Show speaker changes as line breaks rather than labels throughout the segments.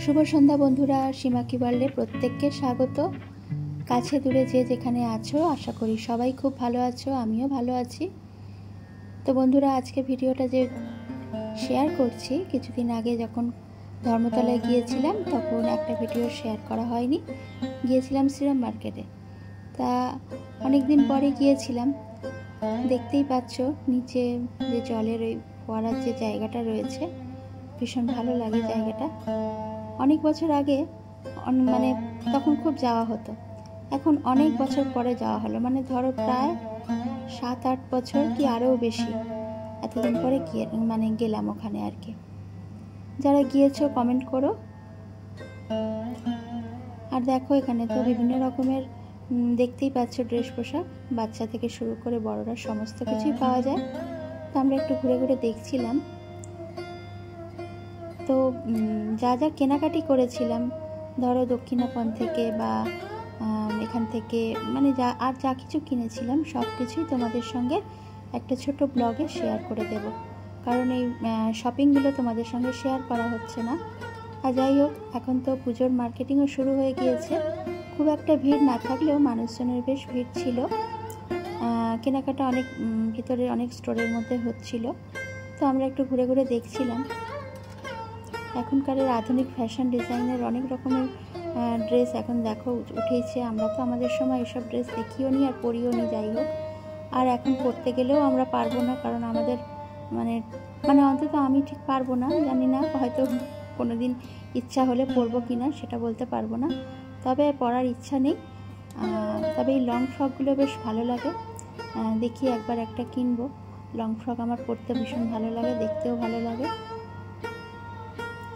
শুভ সন্ধ্যা বন্ধুরা, সীমাকি ওয়ার্ল্ডে প্রত্যেককে স্বাগত। কাছে দূরে যে যেখানে আছো, আশা করি সবাই খুব ভালো আছো, আমিও ভালো আছি। তো বন্ধুরা, আজকে ভিডিওটা যে শেয়ার করছি, কিছুদিন আগে যখন ধর্মতলায় গিয়েছিলাম তখন একটা ভিডিও শেয়ার করা হয়নি। গিয়েছিলাম শ্রীরাম মার্কেটে। তা অনেক দিন পরে গিয়েছিলাম। দেখতেই পাচ্ছ নিচে যে জলের ওই ফোয়ারার যে জায়গাটা রয়েছে, ভীষণ ভালো লাগে জায়গাটা। অনেক বছর আগে মানে তখন খুব যাওয়া হতো, এখন অনেক বছর পরে যাওয়া হলো, মানে ধরো প্রায় 7-8 বছর কি আরও বেশি, এতদিন পরে গেলাম ওখানে আর কি। যারা গিয়েছো কমেন্ট করো। আর দেখো এখানে তো বিভিন্ন রকমের দেখতেই পাচ্ছ ড্রেস পোশাক, বাচ্চা থেকে শুরু করে বড়রা সমস্ত কিছুই পাওয়া যায়। তো আমরা একটু ঘুরে ঘুরে দেখছিলাম। তো যা যা কেনাকাটি করেছিলাম, ধরো দক্ষিণাপন থেকে বা এখান থেকে, মানে যা কিছু কিনেছিলাম সব কিছুই তোমাদের সঙ্গে একটা ছোট ব্লগে শেয়ার করে দেব, কারণ এই শপিংগুলো তোমাদের সঙ্গে শেয়ার করা হচ্ছে না। আর যাই হোক, এখন তো পুজোর মার্কেটিংও শুরু হয়ে গিয়েছে। খুব একটা ভিড় না থাকলেও মানুষজনের বেশ ভিড় ছিল। কেনাকাটা অনেক ভিতরে অনেক স্টোরের মধ্যে হচ্ছিল। তো আমরা একটু ঘুরে ঘুরে দেখছিলাম। এখনকার আধুনিক ফ্যাশন ডিজাইনের অনেক রকমের ড্রেস এখন দেখো উঠেছে। আমরা তো আমাদের সময় এসব ড্রেস দেখিও নি আর পরিও নি, যাই হোক। আর এখন পরতে গেলেও আমরা পারবো না, কারণ আমাদের মানে অন্তত আমি ঠিক পারবো না, জানি না হয়তো কোনোদিন ইচ্ছা হলে পরবো কিনা সেটা বলতে পারবো না, তবে পরার ইচ্ছা নেই। তবে এই লং ফ্রকগুলো বেশ ভালো লাগে, দেখি একবার একটা কিনবো। লং ফ্রক আমার পরতে ভীষণ ভালো লাগে, দেখতেও ভালো লাগে।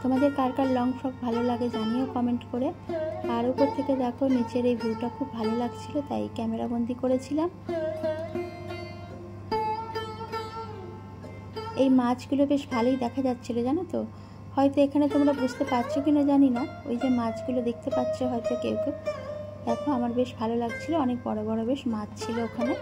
তোমাদের কার কার লং ফ্রক ভালো লাগে জানিও কমেন্ট করে। আর উপর থেকে দেখো নিচের এই ভিউটা খুব ভালো লাগছিল, তাই ক্যামেরা বন্দি করেছিলাম। এই মাছগুলো বেশ ভালোই দেখা যাচ্ছিল, জানো তো। হয়তো এখানে তোমরা বুঝতে পারছো কিনা জানি না, ওই যে মাছগুলো দেখতে পাচ্ছ হয়তো কেউ কেউ, দেখো আমার বেশ ভালো লাগছিল। অনেক বড় বড় বেশ মাছ ছিল ওখানে।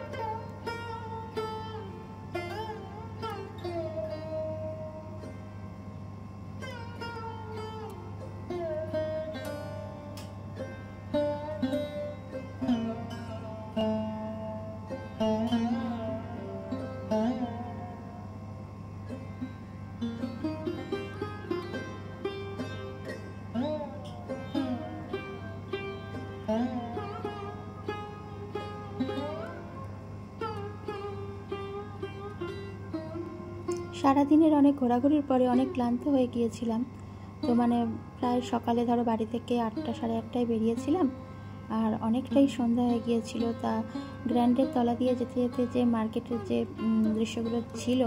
সারাদিনের অনেক ঘোরাঘুরির পরে অনেক ক্লান্ত হয়ে গিয়েছিলাম। তো প্রায় সকালে ধরো বাড়ি থেকে 8টা সাড়ে 8টায় বেরিয়েছিলাম, আর অনেকটাই সন্ধ্যা হয়ে গিয়েছিল। তা গ্র্যান্ডের তলা দিয়ে যেতে যেতে যে মার্কেটের যে দৃশ্যগুলো ছিল,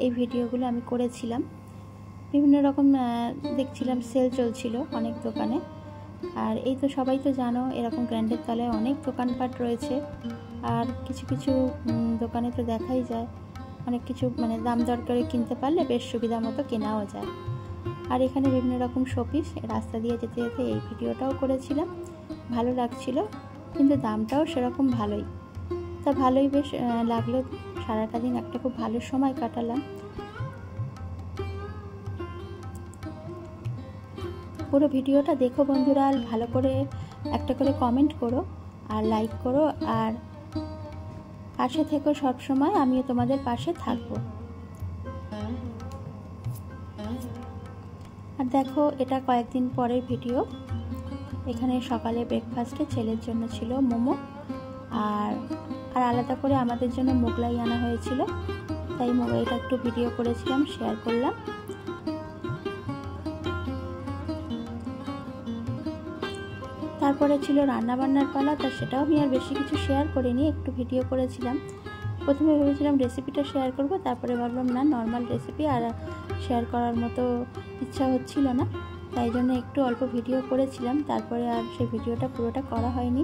এই ভিডিওগুলো আমি করেছিলাম। বিভিন্ন রকম দেখছিলাম, সেল চলছিল অনেক দোকানে। আর এই তো সবাই তো জানো, এরকম গ্র্যান্ডের তলায় অনেক দোকানপাট রয়েছে। আর কিছু কিছু দোকানে তো দেখাই যায় অনেক কিছু, দাম দর করে কিনতে পারলে বেশ সুবিধা মতো কেনাও যায়। আর এখানে বিভিন্ন রকম শোপিস, রাস্তা দিয়ে যেতে যেতে এই ভিডিওটাও করেছিলাম। ভালো লাগছিল, কিন্তু দামটাও সেরকম ভালোই। তা ভালোই বেশ লাগলো। সারাটা দিন একটা খুব ভালো সময় কাটালাম। পুরো ভিডিওটা দেখো বন্ধুরা, আর ভালো করে একটা করে কমেন্ট করো আর লাইক করো, আর পাশে থেকো সব সময়, আমিও তোমাদের পাশে থাকবো। আর দেখো, এটা কয়েকদিন পরের ভিডিও। এখানে সকালে ব্রেকফাস্টে ছেলের জন্য ছিল মোমো, আর আলাদা করে আমাদের জন্য মোগলাই আনা হয়েছিল, তাই মোগলাইটা একটু ভিডিও করেছিলাম, শেয়ার করলাম। তারপরে ছিল রান্নাবান্নার পালা, তা সেটাও আমি আর বেশি কিছু শেয়ার করিনি, একটু ভিডিও করেছিলাম। প্রথমে ভেবেছিলাম রেসিপিটা শেয়ার করব, তারপরে ভাবলাম না, নর্মাল রেসিপি আর শেয়ার করার মতো ইচ্ছা হচ্ছিল না, তাই জন্য একটু অল্প ভিডিও করেছিলাম। তারপরে আর সেই ভিডিওটা পুরোটা করা হয়নি।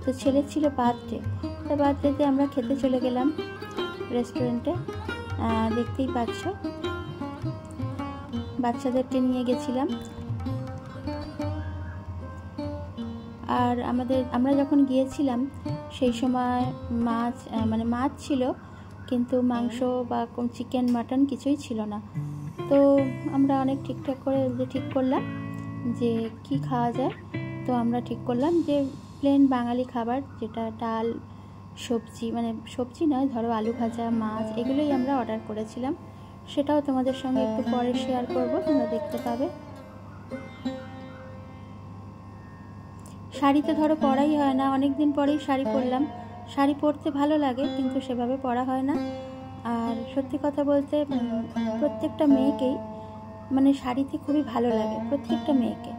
তো ছেলের ছিল বার্থডে, তো বার্থডেতে আমরা খেতে চলে গেলাম রেস্টুরেন্টে। দেখতেই পাচ্ছ, বাচ্চাদেরকে নিয়ে গেছিলাম। আর আমরা যখন গিয়েছিলাম সেই সময় মাছ ছিল, কিন্তু মাংস বা চিকেন মাটন কিছুই ছিল না। তো আমরা অনেক ঠিকঠাক করে ঠিক করলাম, যে কি খাওয়া যায়। তো আমরা ঠিক করলাম যে প্লেন বাঙালি খাবার, যেটা ডাল সবজি, মানে সবজি নয়, ধরো আলু ভাজা, মাছ, এগুলোই আমরা অর্ডার করেছিলাম। সেটাও তোমাদের সঙ্গে একটু পরে শেয়ার করব, তোমরা দেখতে পাবে। শাড়ি তো ধরো পরাই হয় না, অনেক দিন পরেই শাড়ি পরলাম। শাড়ি পরতে ভালো লাগে, কিন্তু সেভাবে পরা হয় না। আর সত্যি কথা বলতে প্রত্যেকটা মেয়েকেই মানে শাড়িতে খুবই ভালো লাগে, প্রত্যেকটা মেয়েকে।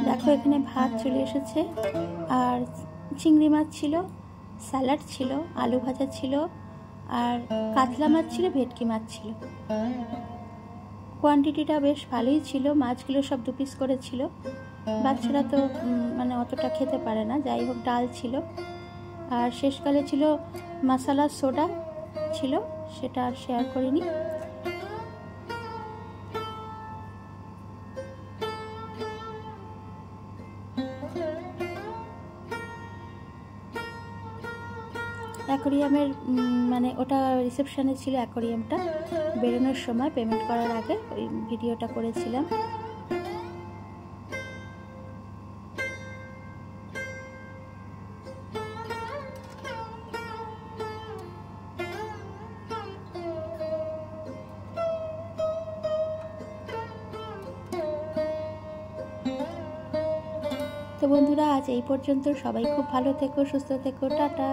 দেখো এখানে ভাত চলে এসেছে, আর চিংড়ি মাছ ছিল, স্যালাড ছিল, আলু ভাজা ছিল, আর কাতলা মাছ ছিল, ভেটকি মাছ ছিল। কোয়ান্টিটিটা বেশ ভালোই ছিল, মাছগুলো সব 2 পিস করে ছিল। বাচ্চারা তো মানে অতটা খেতে পারে না, যাই হোক ডাল ছিল। আর শেষকালে ছিল মশলা সোডা ছিল, সেটা আর শেয়ার করিনি। অ্যাকোরিয়ামের মানে ওটা রিসেপশনে ছিল অ্যাকোরিয়ামটা, বেরোনোর সময় পেমেন্ট করার আগে ওই ভিডিওটা করেছিলাম। তো বন্ধুরা, আজ এই পর্যন্ত। সবাই খুব ভালো থেকো, সুস্থ থেকো, টাটা।